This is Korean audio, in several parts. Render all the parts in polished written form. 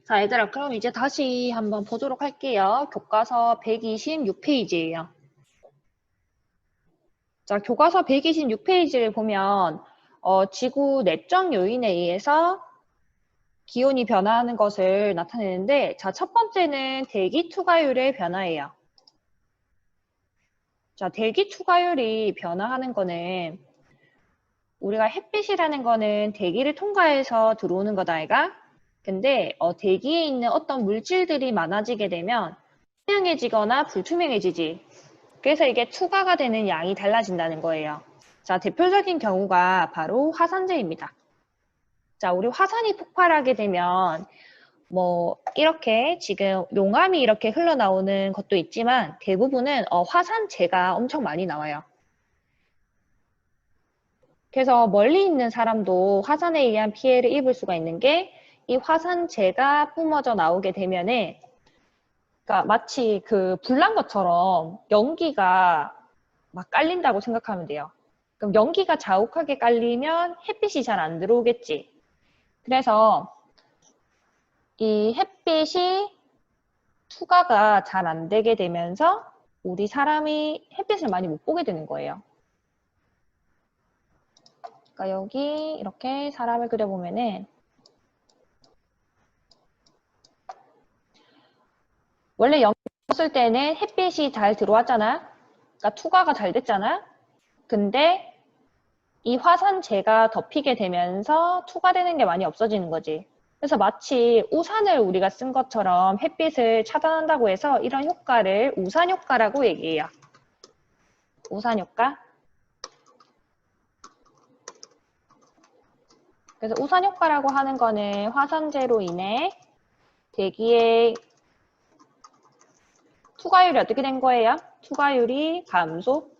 자, 얘들아, 그럼 이제 다시 한번 보도록 할게요. 교과서 126페이지예요. 자, 교과서 126페이지를 보면 지구 내적 요인에 의해서 기온이 변화하는 것을 나타내는데, 자, 첫 번째는 대기 투과율의 변화예요. 자, 대기 투과율이 변화하는 거는 우리가 햇빛이라는 거는 대기를 통과해서 들어오는 거다, 아이가? 근데 대기에 있는 어떤 물질들이 많아지게 되면 투명해지거나 불투명해지지. 그래서 이게 투과가 되는 양이 달라진다는 거예요. 자, 대표적인 경우가 바로 화산재입니다. 자, 우리 화산이 폭발하게 되면 뭐 이렇게 지금 용암이 이렇게 흘러나오는 것도 있지만 대부분은 화산재가 엄청 많이 나와요. 그래서 멀리 있는 사람도 화산에 의한 피해를 입을 수가 있는 게 이 화산재가 뿜어져 나오게 되면은 그러니까 마치 그 불난 것처럼 연기가 막 깔린다고 생각하면 돼요. 그럼 연기가 자욱하게 깔리면 햇빛이 잘 안 들어오겠지. 그래서 이 햇빛이 투과가 잘 안 되게 되면서 우리 사람이 햇빛을 많이 못 보게 되는 거예요. 그러니까 여기 이렇게 사람을 그려보면은 원래 연기 없을 때는 햇빛이 잘 들어왔잖아. 그러니까 투과가 잘 됐잖아. 근데 이 화산재가 덮이게 되면서 투과되는 게 많이 없어지는 거지. 그래서 마치 우산을 우리가 쓴 것처럼 햇빛을 차단한다고 해서 이런 효과를 우산 효과라고 얘기해요. 우산 효과. 그래서 우산 효과라고 하는 거는 화산재로 인해 대기의 투과율이 어떻게 된 거예요? 투과율이 감소.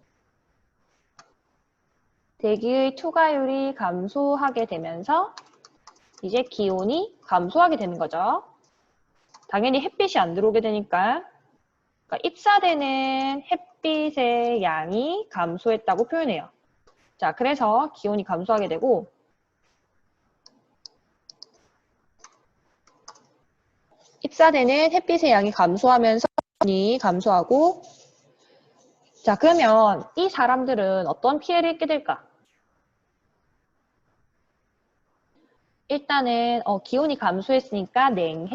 대기의 투과율이 감소하게 되면서 이제 기온이 감소하게 되는 거죠. 당연히 햇빛이 안 들어오게 되니까. 그러니까 입사되는 햇빛의 양이 감소했다고 표현해요. 자, 그래서 기온이 감소하게 되고 입사되는 햇빛의 양이 감소하면서 기온이 감소하고 자, 그러면 이 사람들은 어떤 피해를 입게 될까? 일단은 기온이 감소했으니까 냉해.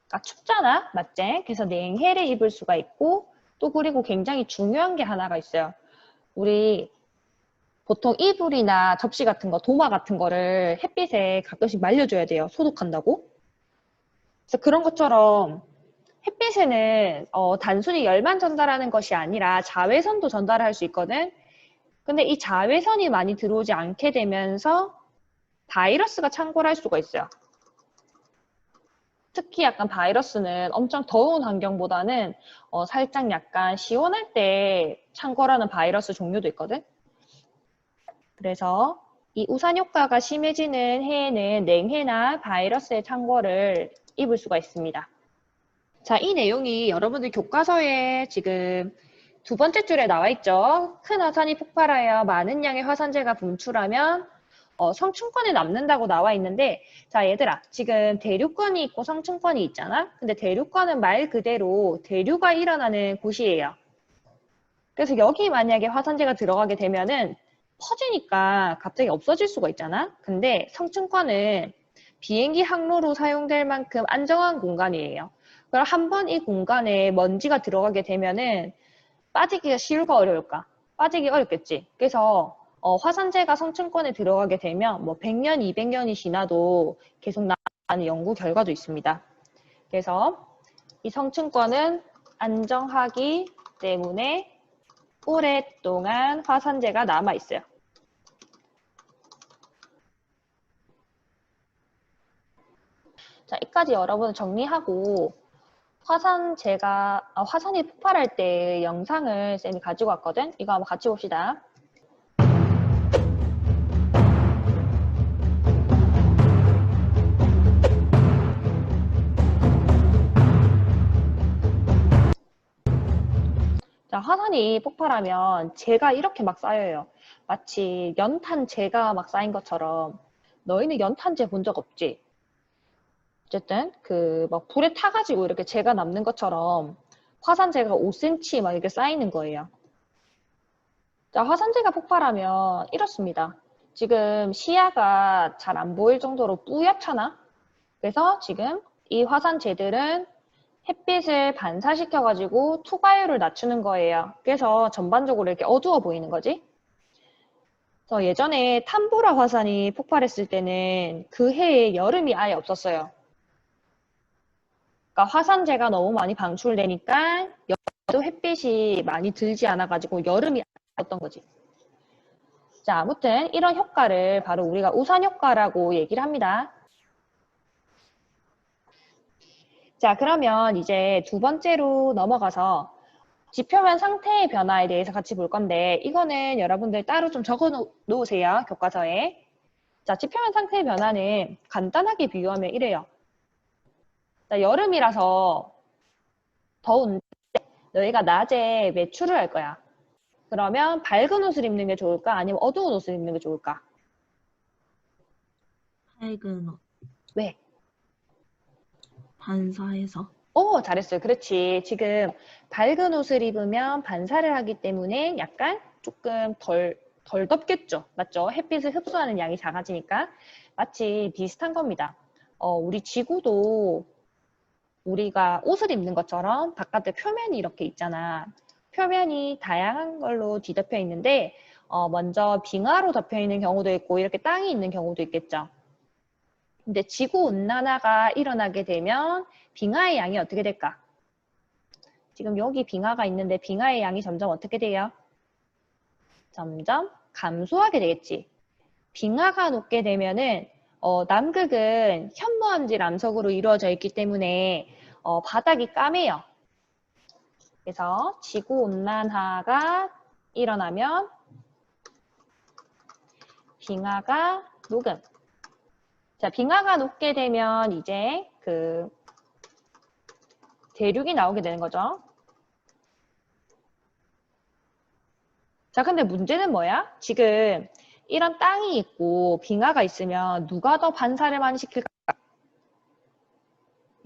그러니까 춥잖아, 맞지? 그래서 냉해를 입을 수가 있고 또 그리고 굉장히 중요한 게 하나가 있어요. 우리 보통 이불이나 접시 같은 거, 도마 같은 거를 햇빛에 가끔씩 말려줘야 돼요. 소독한다고. 그래서 그런 것처럼 햇빛에는 단순히 열만 전달하는 것이 아니라 자외선도 전달할 수 있거든. 근데 이 자외선이 많이 들어오지 않게 되면서 바이러스가 창궐할 수가 있어요. 특히 약간 바이러스는 엄청 더운 환경보다는 살짝 약간 시원할 때 창궐하는 바이러스 종류도 있거든. 그래서 이 우산 효과가 심해지는 해에는 냉해나 바이러스의 창궐을 입을 수가 있습니다. 자, 이 내용이 여러분들 교과서에 지금 두 번째 줄에 나와 있죠. 큰 화산이 폭발하여 많은 양의 화산재가 분출하면 성층권에 남는다고 나와 있는데 자, 얘들아, 지금 대류권이 있고 성층권이 있잖아. 근데 대류권은 말 그대로 대류가 일어나는 곳이에요. 그래서 여기 만약에 화산재가 들어가게 되면은 퍼지니까 갑자기 없어질 수가 있잖아. 근데 성층권은 비행기 항로로 사용될 만큼 안정한 공간이에요. 그럼 한번 이 공간에 먼지가 들어가게 되면은 빠지기가 쉬울까 어려울까? 빠지기 어렵겠지. 그래서 화산재가 성층권에 들어가게 되면 뭐 100년, 200년이 지나도 계속 나는 연구 결과도 있습니다. 그래서 이 성층권은 안정하기 때문에 오랫동안 화산재가 남아있어요. 자, 여기까지 여러분 정리하고 화산이 폭발할 때 영상을 쌤이 가지고 왔거든? 이거 한번 같이 봅시다. 자, 화산이 폭발하면 재가 이렇게 막 쌓여요. 마치 연탄재가 막 쌓인 것처럼. 너희는 연탄재 본 적 없지? 어쨌든 그 막 불에 타가지고 이렇게 재가 남는 것처럼 화산재가 5cm 막 이렇게 쌓이는 거예요. 자, 화산재가 폭발하면 이렇습니다. 지금 시야가 잘 안 보일 정도로 뿌옇잖아? 그래서 지금 이 화산재들은 햇빛을 반사시켜가지고 투과율을 낮추는 거예요. 그래서 전반적으로 이렇게 어두워 보이는 거지. 그래서 예전에 탐보라 화산이 폭발했을 때는 그 해에 여름이 아예 없었어요. 그러니까 화산재가 너무 많이 방출되니까 여름에도 햇빛이 많이 들지 않아가지고 여름이 없었던 거지. 자, 아무튼 이런 효과를 바로 우리가 우산 효과라고 얘기를 합니다. 자, 그러면 이제 두 번째로 넘어가서 지표면 상태의 변화에 대해서 같이 볼 건데 이거는 여러분들 따로 좀 적어 놓으세요. 교과서에. 자, 지표면 상태의 변화는 간단하게 비유하면 이래요. 자, 여름이라서 더운데 너희가 낮에 외출을 할 거야. 그러면 밝은 옷을 입는 게 좋을까? 아니면 어두운 옷을 입는 게 좋을까? 밝은 옷. 왜? 반사해서. 잘했어요. 그렇지. 지금 밝은 옷을 입으면 반사를 하기 때문에 약간 조금 덜 덥겠죠. 맞죠? 햇빛을 흡수하는 양이 작아지니까. 마치 비슷한 겁니다. 우리 지구도 우리가 옷을 입는 것처럼 바깥에 표면이 이렇게 있잖아. 표면이 다양한 걸로 뒤덮여 있는데, 먼저 빙하로 덮여 있는 경우도 있고, 이렇게 땅이 있는 경우도 있겠죠. 근데 지구온난화가 일어나게 되면 빙하의 양이 어떻게 될까? 지금 여기 빙하가 있는데 빙하의 양이 점점 어떻게 돼요? 점점 감소하게 되겠지. 빙하가 녹게 되면은 남극은 현무암질 암석으로 이루어져 있기 때문에 바닥이 까매요. 그래서 지구온난화가 일어나면 빙하가 녹음. 자, 빙하가 녹게 되면 이제 그 대륙이 나오게 되는 거죠. 자, 근데 문제는 뭐야? 지금 이런 땅이 있고 빙하가 있으면 누가 더 반사를 많이 시킬까?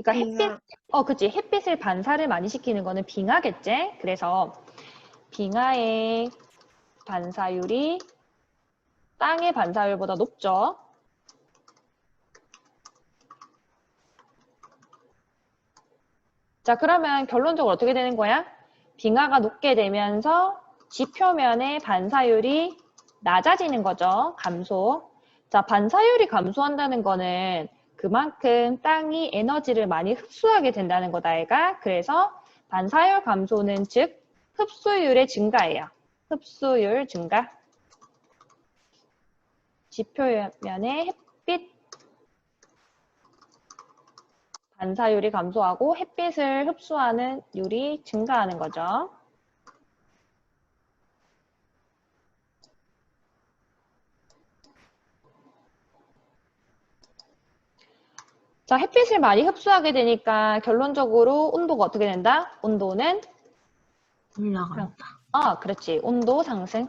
그러니까 그치. 햇빛을 반사를 많이 시키는 거는 빙하겠지? 그래서 빙하의 반사율이 땅의 반사율보다 높죠. 자, 그러면 결론적으로 어떻게 되는 거야? 빙하가 녹게 되면서 지표면의 반사율이 낮아지는 거죠. 감소. 자, 반사율이 감소한다는 거는 그만큼 땅이 에너지를 많이 흡수하게 된다는 거다, 얘가. 그래서 반사율 감소는 즉 흡수율의 증가예요. 흡수율 증가. 지표면의 햇빛 반사율이 감소하고 햇빛을 흡수하는 율이 증가하는 거죠. 자, 햇빛을 많이 흡수하게 되니까 결론적으로 온도가 어떻게 된다? 온도는 올라간다. 그렇지. 온도 상승.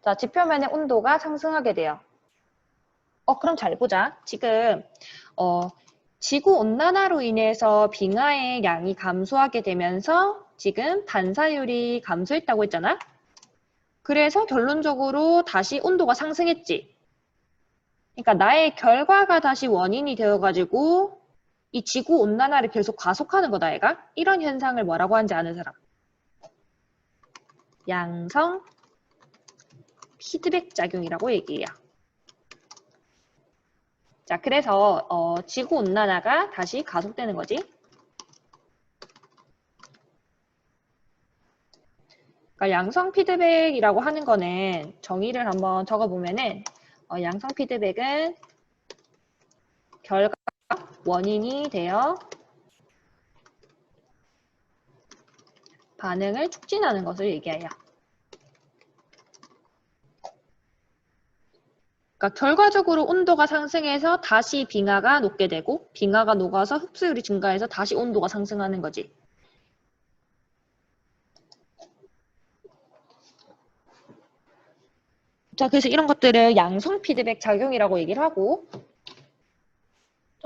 자, 지표면의 온도가 상승하게 돼요. 그럼 잘 보자. 지금 지구 온난화로 인해서 빙하의 양이 감소하게 되면서 지금 반사율이 감소했다고 했잖아. 그래서 결론적으로 다시 온도가 상승했지. 그러니까 나의 결과가 다시 원인이 되어가지고 이 지구 온난화를 계속 가속하는 거다, 얘가. 이런 현상을 뭐라고 하는지 아는 사람? 양성 피드백 작용이라고 얘기해요. 자, 그래서 지구 온난화가 다시 가속되는 거지. 그러니까 양성 피드백이라고 하는 거는 정의를 한번 적어보면은 양성 피드백은 결과가 원인이 되어 반응을 촉진하는 것을 얘기해요. 그러니까 결과적으로 온도가 상승해서 다시 빙하가 녹게 되고 빙하가 녹아서 흡수율이 증가해서 다시 온도가 상승하는 거지. 자, 그래서 이런 것들을 양성 피드백 작용이라고 얘기를 하고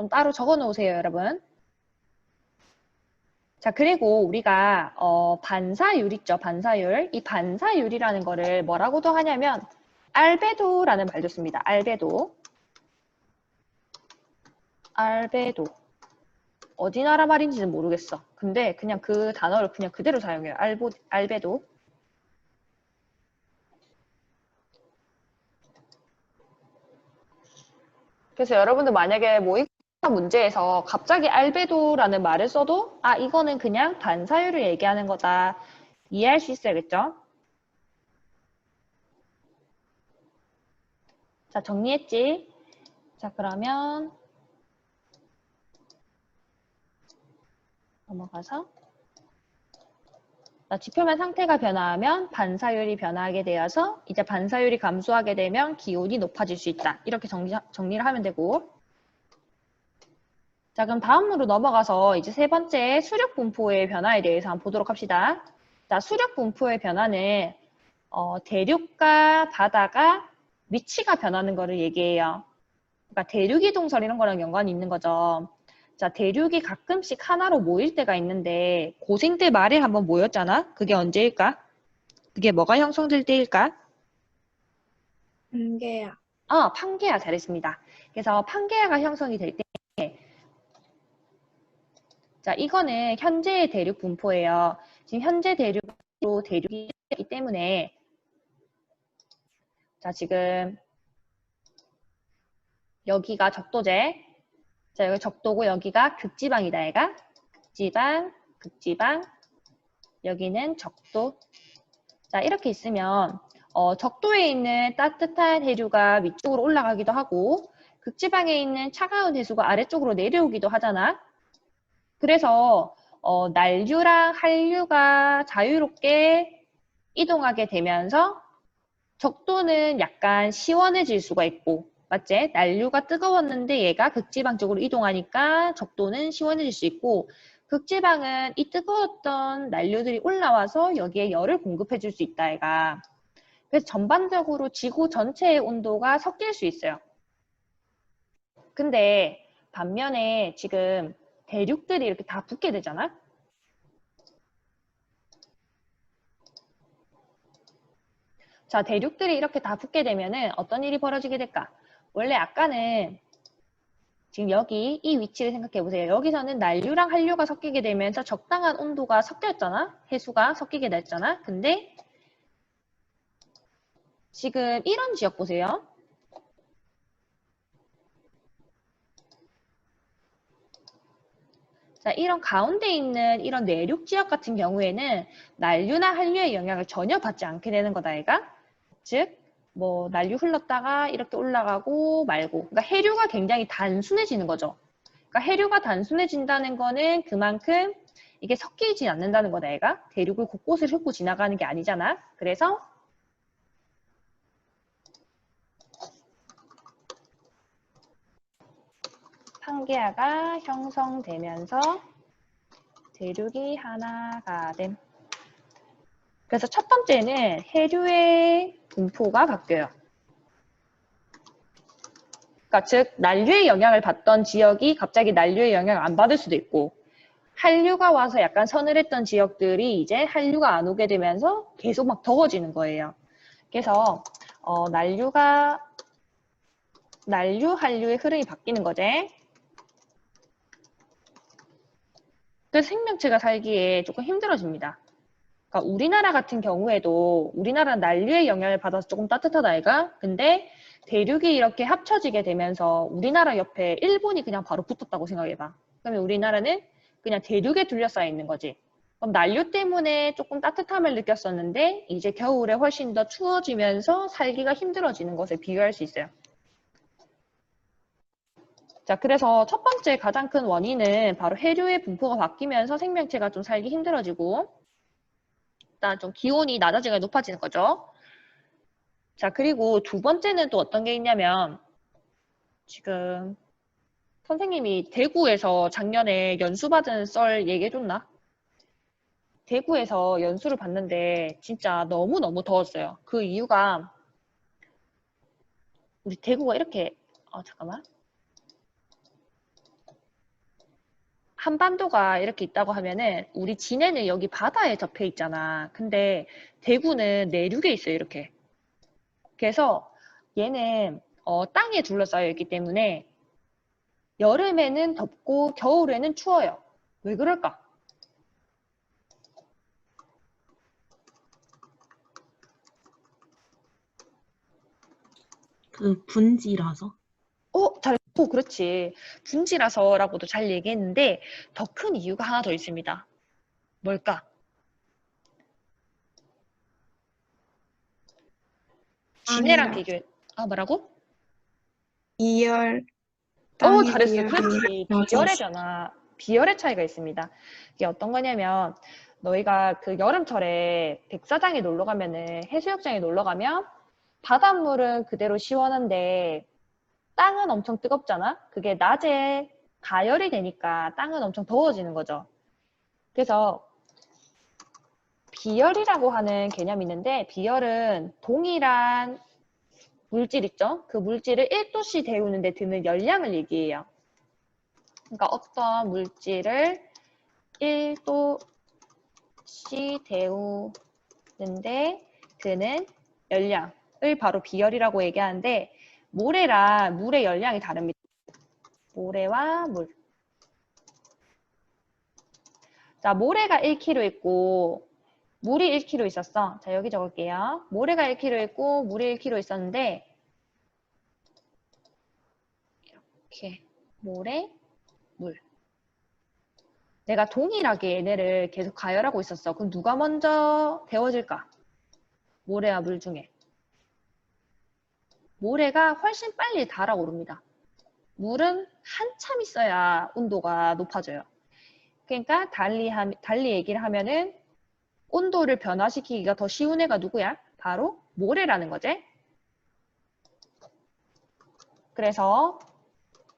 좀 따로 적어 놓으세요, 여러분. 자, 그리고 우리가 반사율 있죠, 반사율. 이 반사율이라는 거를 뭐라고도 하냐면 알베도라는 말도 씁니다. 알베도. 알베도. 어디 나라 말인지는 모르겠어. 근데 그냥 그 단어를 그냥 그대로 사용해요. 알베도. 그래서 여러분들 만약에 모의고사 문제에서 갑자기 알베도라는 말을 써도 아, 이거는 그냥 반사율을 얘기하는 거다. 이해할 수 있어야겠죠? 자, 정리했지? 자, 그러면 넘어가서 지표면 상태가 변화하면 반사율이 변화하게 되어서 이제 반사율이 감소하게 되면 기온이 높아질 수 있다. 이렇게 정리를 하면 되고. 자, 그럼 다음으로 넘어가서 이제 세 번째 수력 분포의 변화에 대해서 한번 보도록 합시다. 자, 수력 분포의 변화는 대륙과 바다가 위치가 변하는 거를 얘기해요. 그러니까 대륙이 동설 이런 거랑 연관이 있는 거죠. 자, 대륙이 가끔씩 하나로 모일 때가 있는데 고생 때 말에 한번 모였잖아? 그게 언제일까? 그게 뭐가 형성될 때일까? 한개야. 판게아 잘했습니다. 그래서 판게아가 형성이 될 때, 자, 이거는 현재의 대륙 분포예요. 지금 현재 대륙으로 대륙이 있기 때문에, 자, 지금 여기가 적도제. 자, 여기 적도고 여기가 극지방이다, 얘가. 극지방, 극지방. 여기는 적도. 자, 이렇게 있으면 적도에 있는 따뜻한 해류가 위쪽으로 올라가기도 하고 극지방에 있는 차가운 해수가 아래쪽으로 내려오기도 하잖아. 그래서 난류랑 한류가 자유롭게 이동하게 되면서 적도는 약간 시원해질 수가 있고, 맞지? 난류가 뜨거웠는데 얘가 극지방 쪽으로 이동하니까 적도는 시원해질 수 있고, 극지방은 이 뜨거웠던 난류들이 올라와서 여기에 열을 공급해 줄 수 있다, 얘가. 그래서 전반적으로 지구 전체의 온도가 섞일 수 있어요. 근데 반면에 지금 대륙들이 이렇게 다 붙게 되잖아? 자, 대륙들이 이렇게 다 붙게 되면은 어떤 일이 벌어지게 될까? 원래 아까는 지금 여기 이 위치를 생각해 보세요. 여기서는 난류랑 한류가 섞이게 되면서 적당한 온도가 섞였잖아? 해수가 섞이게 됐잖아? 근데 지금 이런 지역 보세요. 자, 이런 가운데 있는 이런 내륙 지역 같은 경우에는 난류나 한류의 영향을 전혀 받지 않게 되는 거다, 얘가. 즉, 뭐 난류 흘렀다가 이렇게 올라가고 말고. 그러니까 해류가 굉장히 단순해지는 거죠. 그러니까 해류가 단순해진다는 거는 그만큼 이게 섞이지 않는다는 거다, 얘가. 대륙을 곳곳을 훑고 지나가는 게 아니잖아. 그래서 판게아가 형성되면서 대륙이 하나가 됨. 그래서 첫 번째는 해류의 분포가 바뀌어요. 그러니까 즉 난류의 영향을 받던 지역이 갑자기 난류의 영향을 안 받을 수도 있고 한류가 와서 약간 서늘했던 지역들이 이제 한류가 안 오게 되면서 계속 막 더워지는 거예요. 그래서 난류, 한류의 흐름이 바뀌는 거지. 그래서 생명체가 살기에 조금 힘들어집니다. 그러니까 우리나라 같은 경우에도 우리나라는 난류의 영향을 받아서 조금 따뜻하다 아이가? 근데 대륙이 이렇게 합쳐지게 되면서 우리나라 옆에 일본이 그냥 바로 붙었다고 생각해봐. 그러면 우리나라는 그냥 대륙에 둘러싸여 있는 거지. 그럼 난류 때문에 조금 따뜻함을 느꼈었는데 이제 겨울에 훨씬 더 추워지면서 살기가 힘들어지는 것에 비유할 수 있어요. 자, 그래서 첫 번째 가장 큰 원인은 바로 해류의 분포가 바뀌면서 생명체가 좀 살기 힘들어지고 일단 좀 기온이 낮아지거나 높아지는 거죠. 자, 그리고 두 번째는 또 어떤 게 있냐면 지금 선생님이 대구에서 작년에 연수 받은 썰 얘기해줬나? 대구에서 연수를 받는데 진짜 너무너무 더웠어요. 그 이유가 우리 대구가 이렇게 잠깐만. 한반도가 이렇게 있다고 하면은 우리 진해는 여기 바다에 접해 있잖아. 근데 대구는 내륙에 있어요, 이렇게. 그래서 얘는 땅에 둘러싸여 있기 때문에 여름에는 덥고 겨울에는 추워요. 왜 그럴까? 그 분지라서. 그렇지. 분지라서라고도 잘 얘기했는데 더 큰 이유가 하나 더 있습니다. 뭘까? 진해랑 땅이라 비교해. 뭐라고? 이열 땅의 잘했어. 비열이 그렇지. 낮아서 비열의 변화, 비열의 차이가 있습니다. 이게 어떤 거냐면 너희가 그 여름철에 백사장에 놀러 가면은 해수욕장에 놀러 가면 바닷물은 그대로 시원한데 땅은 엄청 뜨겁잖아? 그게 낮에 가열이 되니까 땅은 엄청 더워지는 거죠. 그래서 비열이라고 하는 개념이 있는데 비열은 동일한 물질 있죠? 그 물질을 1도씨 데우는데 드는 열량을 얘기해요. 그러니까 어떤 물질을 1도씨 데우는데 드는 열량을 바로 비열이라고 얘기하는데 모래랑 물의 열량이 다릅니다. 모래와 물. 자, 모래가 1kg 있고 물이 1kg 있었어. 자, 여기 적을게요. 모래가 1kg 있고 물이 1kg 있었는데 이렇게 모래, 물. 내가 동일하게 얘네를 계속 가열하고 있었어. 그럼 누가 먼저 데워질까? 모래와 물 중에. 모래가 훨씬 빨리 달아오릅니다. 물은 한참 있어야 온도가 높아져요. 그러니까 달리 얘기를 하면은 온도를 변화시키기가 더 쉬운 애가 누구야? 바로 모래라는 거지. 그래서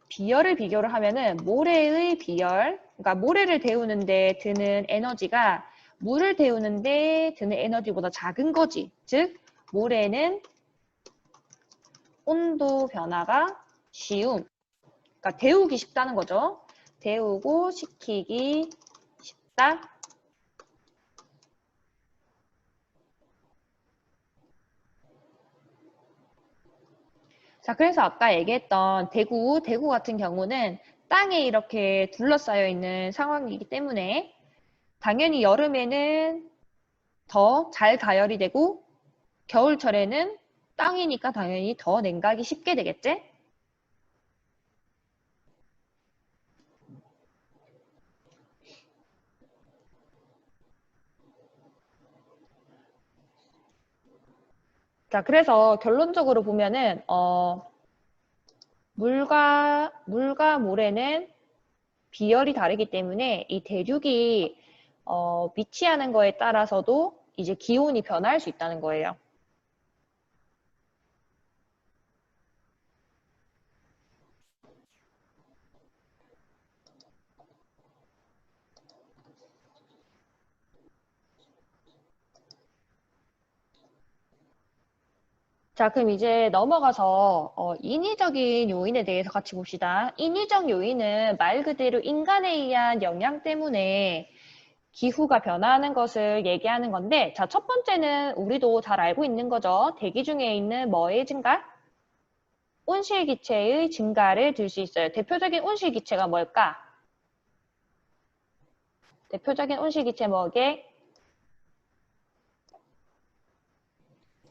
비열을 비교를 하면은 모래의 비열, 그러니까 모래를 데우는데 드는 에너지가 물을 데우는데 드는 에너지보다 작은 거지. 즉 모래는 온도 변화가 쉬움. 그러니까 데우기 쉽다는 거죠. 데우고 식히기 쉽다. 자, 그래서 아까 얘기했던 대구 같은 경우는 땅에 이렇게 둘러싸여 있는 상황이기 때문에 당연히 여름에는 더 잘 가열이 되고 겨울철에는 땅이니까 당연히 더 냉각이 쉽게 되겠지? 자, 그래서 결론적으로 보면은 물과 모래는 비열이 다르기 때문에 이 대륙이 위치하는 거에 따라서도 이제 기온이 변할 수 있다는 거예요. 자, 그럼 이제 넘어가서 인위적인 요인에 대해서 같이 봅시다. 인위적 요인은 말 그대로 인간에 의한 영향 때문에 기후가 변화하는 것을 얘기하는 건데, 자, 첫 번째는 우리도 잘 알고 있는 거죠. 대기 중에 있는 뭐의 증가? 온실기체의 증가를 들 수 있어요. 대표적인 온실기체가 뭘까? 대표적인 온실기체 뭐게?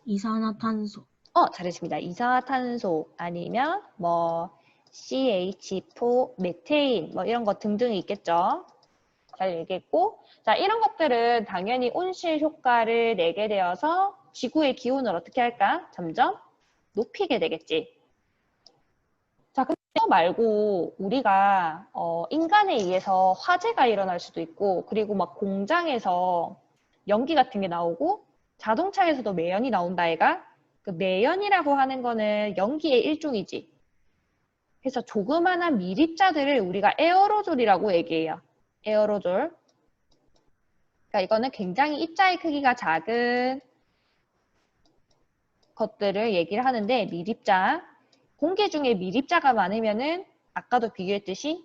이산화탄소. 잘했습니다. 이산화탄소 아니면 뭐 CH4, 메테인 뭐 이런 거 등등이 있겠죠. 잘 얘기했고, 자, 이런 것들은 당연히 온실 효과를 내게 되어서 지구의 기온을 어떻게 할까? 점점 높이게 되겠지. 자, 근데 이거 말고 우리가 인간에 의해서 화재가 일어날 수도 있고, 그리고 막 공장에서 연기 같은 게 나오고, 자동차에서도 매연이 나온다 애가. 그 매연이라고 하는 거는 연기의 일종이지. 그래서 조그만한 미립자들을 우리가 에어로졸이라고 얘기해요. 에어로졸. 그러니까 이거는 굉장히 입자의 크기가 작은 것들을 얘기를 하는데 미립자. 공기 중에 미립자가 많으면은 아까도 비교했듯이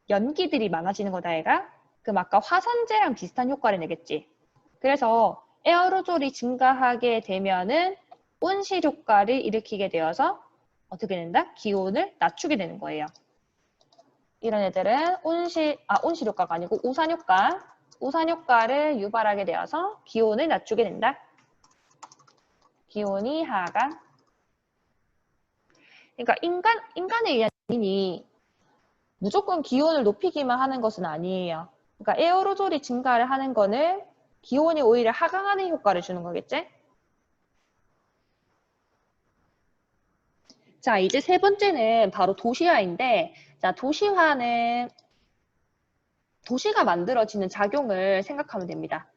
연기들이 많아지는 거다, 얘가. 그럼 아까 화산재랑 비슷한 효과를 내겠지. 그래서 에어로졸이 증가하게 되면은 온실 효과를 일으키게 되어서 어떻게 된다? 기온을 낮추게 되는 거예요. 이런 애들은 온실 효과가 아니고 우산 효과를 유발하게 되어서 기온을 낮추게 된다. 기온이 하강. 그러니까 인간에 의한 요인이 무조건 기온을 높이기만 하는 것은 아니에요. 그러니까 에어로졸이 증가를 하는 거는 기온이 오히려 하강하는 효과를 주는 거겠지? 자, 이제 세 번째는 바로 도시화인데, 자, 도시가 만들어지는 작용을 생각하면 됩니다.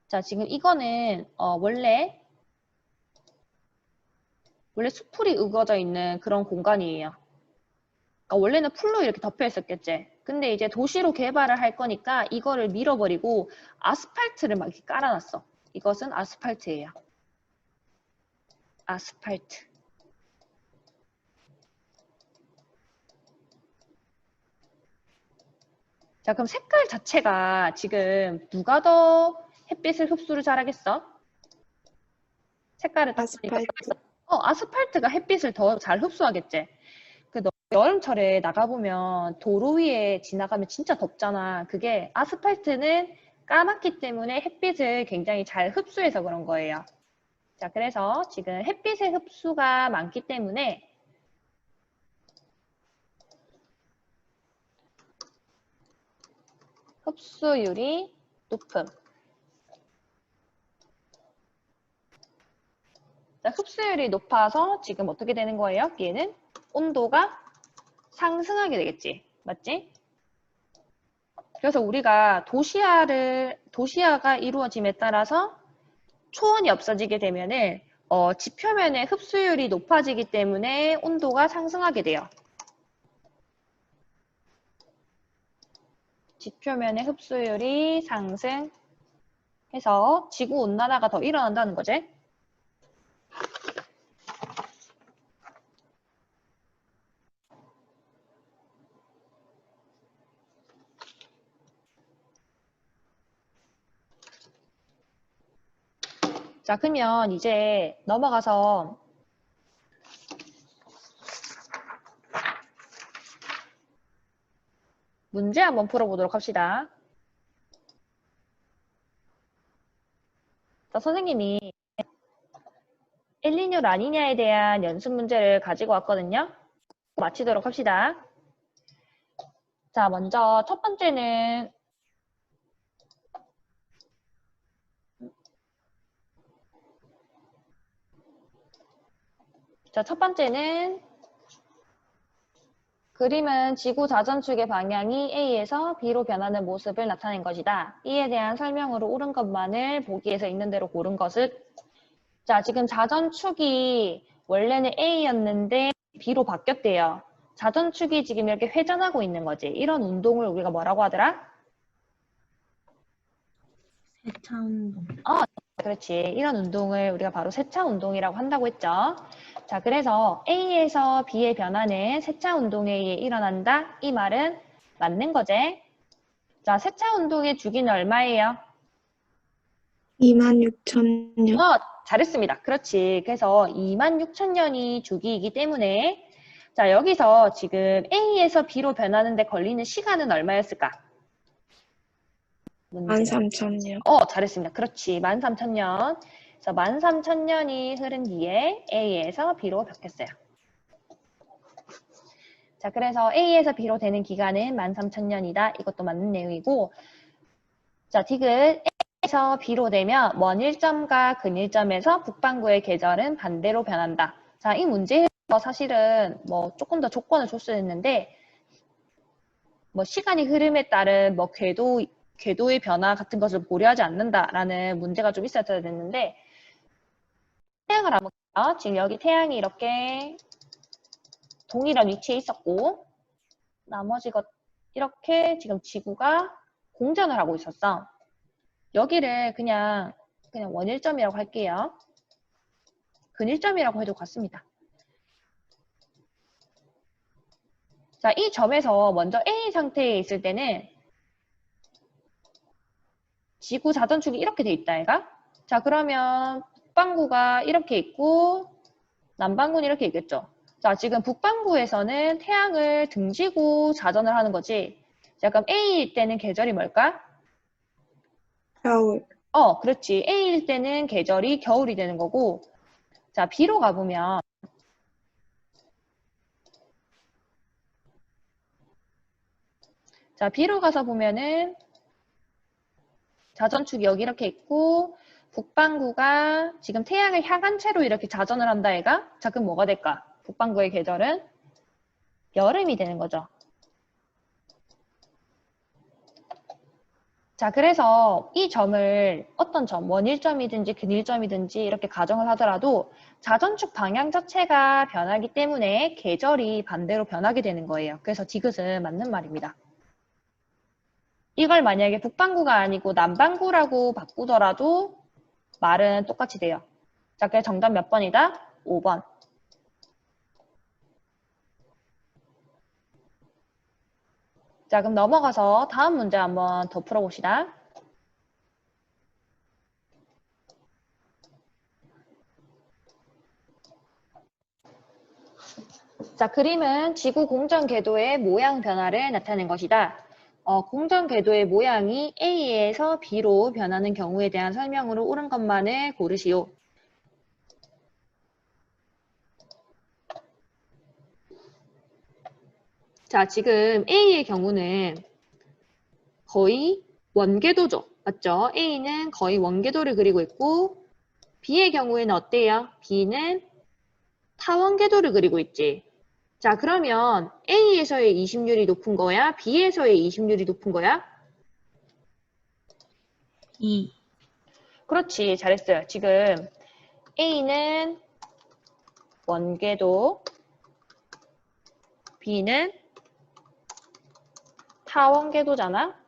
자, 지금 이거는 원래 수풀이 우거져 있는 그런 공간이에요. 그러니까 원래는 풀로 이렇게 덮여 있었겠지. 근데 이제 도시로 개발을 할 거니까 이거를 밀어버리고 아스팔트를 막 이렇게 깔아놨어. 이것은 아스팔트예요. 아스팔트. 자, 그럼 색깔 자체가 지금 누가 더 햇빛을 흡수를 잘하겠어? 색깔을 딱 보니까 아스팔트. 아스팔트가 햇빛을 더 잘 흡수하겠지. 여름철에 나가보면 도로 위에 지나가면 진짜 덥잖아. 그게 아스팔트는 까맣기 때문에 햇빛을 굉장히 잘 흡수해서 그런 거예요. 자, 그래서 지금 햇빛의 흡수가 많기 때문에 흡수율이 높음. 자, 흡수율이 높아서 지금 어떻게 되는 거예요? 얘는 온도가 상승하게 되겠지. 맞지? 그래서 우리가 도시화가 이루어짐에 따라서 초원이 없어지게 되면은 지표면의 흡수율이 높아지기 때문에 온도가 상승하게 돼요. 지표면의 흡수율이 상승해서 지구 온난화가 더 일어난다는 거지. 자, 그러면 이제 넘어가서 문제 한번 풀어보도록 합시다. 자, 선생님이 엘니뇨 라니냐에 대한 연습 문제를 가지고 왔거든요. 마치도록 합시다. 자, 먼저 첫 번째는 그림은 지구 자전축의 방향이 A에서 B로 변하는 모습을 나타낸 것이다. 이에 대한 설명으로 옳은 것만을 보기에서 있는 대로 고른 것을. 자, 지금 자전축이 원래는 A였는데 B로 바뀌었대요. 자전축이 지금 이렇게 회전하고 있는 거지. 이런 운동을 우리가 뭐라고 하더라? 세차 운동. 그렇지. 이런 운동을 우리가 바로 세차 운동이라고 한다고 했죠. 자, 그래서 A에서 B의 변화는 세차 운동에 의해 일어난다. 이 말은 맞는 거지. 자, 세차 운동의 주기는 얼마예요? 26,000년. 잘했습니다. 그렇지. 그래서 26,000년이 주기이기 때문에 자, 여기서 지금 A에서 B로 변하는데 걸리는 시간은 얼마였을까? 13,000년. 잘했습니다. 그렇지. 13,000년. 그래서 13,000년이 흐른 뒤에 A에서 B로 바뀌었어요. 자, 그래서 A에서 B로 되는 기간은 13,000년이다. 이것도 맞는 내용이고, 자, 디귿 A에서 B로 되면 먼 일점과 근 일점에서 북반구의 계절은 반대로 변한다. 자, 이 문제에서 사실은 뭐 조금 더 조건을 줬어야 했는데, 뭐 시간이 흐름에 따른 뭐 궤도의 변화 같은 것을 고려하지 않는다라는 문제가 좀 있어야 됐는데, 태양을 한번 볼게요. 지금 여기 태양이 이렇게 동일한 위치에 있었고 나머지 것 이렇게 지금 지구가 공전을 하고 있었어. 여기를 그냥 원일점이라고 할게요. 근일점이라고 해도 같습니다. 자, 이 점에서 먼저 A 상태에 있을 때는 지구 자전축이 이렇게 돼 있다, 얘가. 자, 그러면 북반구가 이렇게 있고 남반구는 이렇게 있겠죠. 자, 지금 북반구에서는 태양을 등지고 자전을 하는 거지. 자, 그럼 A일 때는 계절이 뭘까? 겨울. 그렇지. A일 때는 계절이 겨울이 되는 거고. 자, B로 가보면 자, B로 가서 보면은 자전축이 여기 이렇게 있고 북반구가 지금 태양을 향한 채로 이렇게 자전을 한다, 얘가. 자, 그럼 뭐가 될까? 북반구의 계절은 여름이 되는 거죠. 자, 그래서 이 점을 어떤 점, 원일점이든지 근일점이든지 이렇게 가정을 하더라도 자전축 방향 자체가 변하기 때문에 계절이 반대로 변하게 되는 거예요. 그래서 디귿은 맞는 말입니다. 이걸 만약에 북반구가 아니고 남반구라고 바꾸더라도 말은 똑같이 돼요. 자, 그래서 정답 몇 번이다? 5번. 자, 그럼 넘어가서 다음 문제 한번 더 풀어봅시다. 자, 그림은 지구 공전 궤도의 모양 변화를 나타낸 것이다. 공전 궤도의 모양이 A에서 B로 변하는 경우에 대한 설명으로 옳은 것만을 고르시오. 자, 지금 A의 경우는 거의 원궤도죠. 맞죠? A는 거의 원궤도를 그리고 있고 B의 경우에는 어때요? B는 타원궤도를 그리고 있지. 자, 그러면 A에서의 이심률이 높은 거야? B에서의 이심률이 높은 거야? 2. 그렇지, 잘했어요. 지금 A는 원궤도, B는 타원궤도잖아.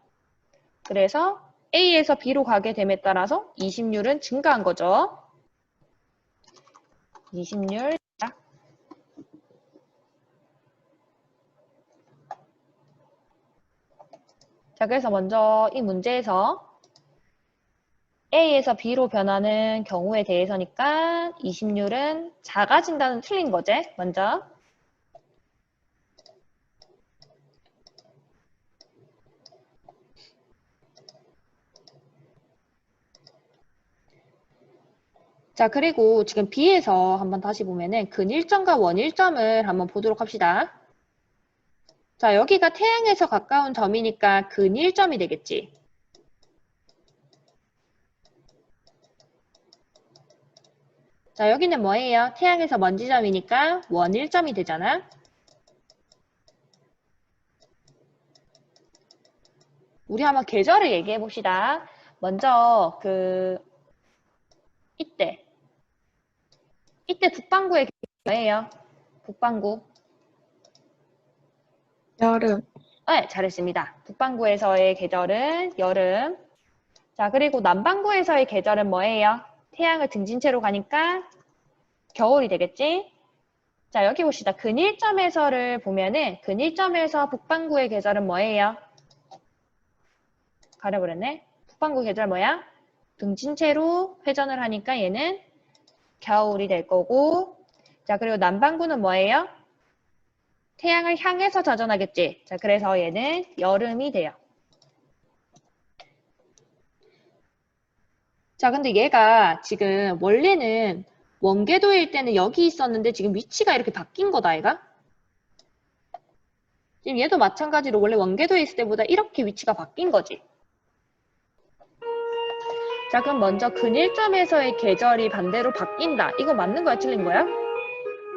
그래서 A에서 B로 가게 됨에 따라서 이심률은 증가한 거죠. 이심률. 자, 그래서 먼저 이 문제에서 A에서 B로 변하는 경우에 대해서니까 이심률은 작아진다는 틀린 거지, 먼저. 자, 그리고 지금 B에서 한번 다시 보면은 근일점과 원일점을 한번 보도록 합시다. 자, 여기가 태양에서 가까운 점이니까 근일점이 되겠지. 자, 여기는 뭐예요? 태양에서 먼지점이니까 원일점이 되잖아. 우리 한번 계절을 얘기해 봅시다. 먼저 이때 북반구의 계절이 뭐예요? 북반구. 여름. 네, 잘했습니다. 북반구에서의 계절은 여름. 자, 그리고 남반구에서의 계절은 뭐예요? 태양을 등진 채로 가니까 겨울이 되겠지? 자, 여기 봅시다. 근일점에서를 보면은 근일점에서 북반구의 계절은 뭐예요? 가려버렸네. 북반구 계절 뭐야? 등진 채로 회전을 하니까 얘는 겨울이 될 거고. 자, 그리고 남반구는 뭐예요? 태양을 향해서 자전하겠지. 자, 그래서 얘는 여름이 돼요. 자, 근데 얘가 지금 원래는 원궤도일 때는 여기 있었는데 지금 위치가 이렇게 바뀐 거다, 얘가. 지금 얘도 마찬가지로 원래 원궤도에 있을 때보다 이렇게 위치가 바뀐 거지. 자, 그럼 먼저 근일점에서의 계절이 반대로 바뀐다. 이거 맞는 거야, 틀린 거야?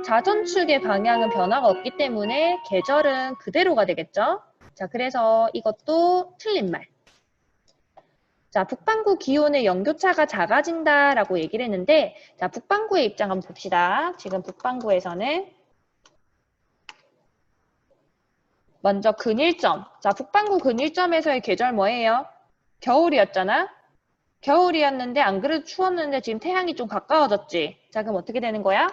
자전축의 방향은 변화가 없기 때문에 계절은 그대로가 되겠죠? 자, 그래서 이것도 틀린 말. 자, 북반구 기온의 연교차가 작아진다라고 얘기를 했는데, 자, 북반구의 입장 한번 봅시다. 지금 북반구에서는 먼저 근일점. 자, 북반구 근일점에서의 계절 뭐예요? 겨울이었잖아? 겨울이었는데 안 그래도 추웠는데 지금 태양이 좀 가까워졌지? 자, 그럼 어떻게 되는 거야?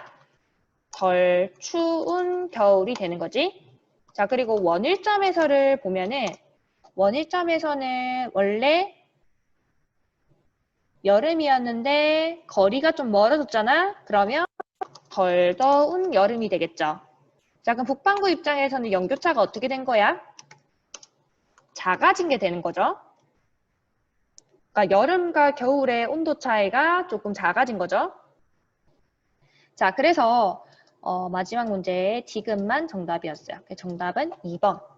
덜 추운 겨울이 되는 거지. 자, 그리고 원일점에서를 보면은 원일점에서는 원래 여름이었는데 거리가 좀 멀어졌잖아? 그러면 덜 더운 여름이 되겠죠. 자, 그럼 북반구 입장에서는 연교차가 어떻게 된 거야? 작아진 게 되는 거죠. 그러니까 여름과 겨울의 온도 차이가 조금 작아진 거죠. 자, 그래서 마지막 문제의 디귿만 정답이었어요. 정답은 2번.